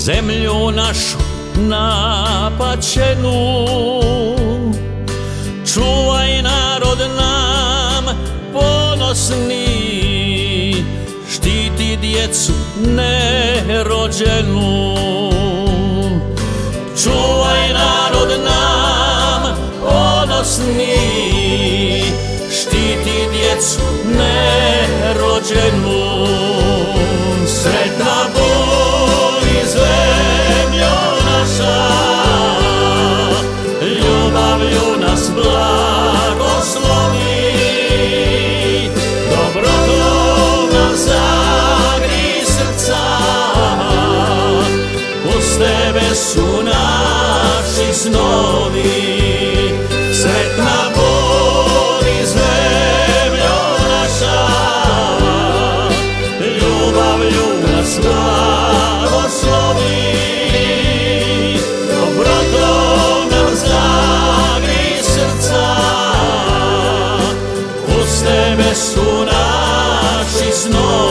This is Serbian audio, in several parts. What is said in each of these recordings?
zemlju našu napaćenu, čuvaj narod nam ponosni, štiti djecu nerođenu. Čuvaj narod nam ponosni, štiti djecu nerođenu. Sretna budi zemljo naša, ljubavlju nas blagoslovi, dobrotom nam zagri srca, uz tebe su naši snovi. Sretna budi zemljo naša, ljubavlju nas blagoslovi, dobrotom nam zagri srca, uz tebe su naši snovi.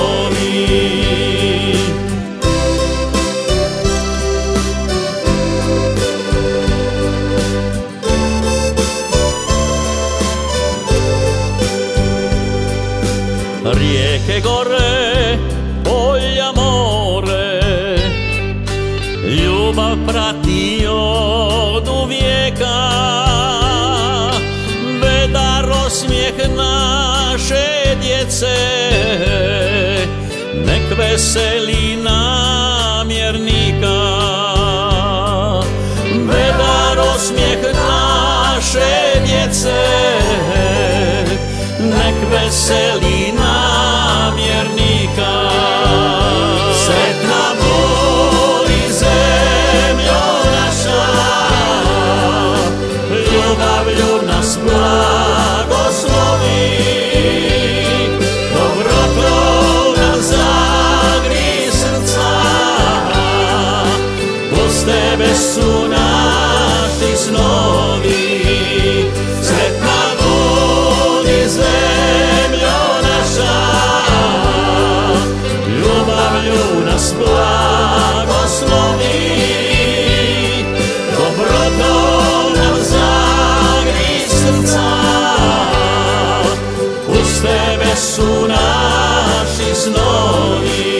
Rijeke, gore, polja, more, ljubav prati od uvijeka, vedar osmijeh naše djece, nek veseli namjernika. Vedar osmijeh naše djece, nek veseli namjernika. Sretna budi zemljo naša, ljubavlju nas blagoslovi, dobrotom nam zagri srca, uz tebe su naši snovi. Sretna budi zemljo naša, ljubavlju nas blagoslovi, dobrotom nam zagri srca, uz tebe su naši snovi.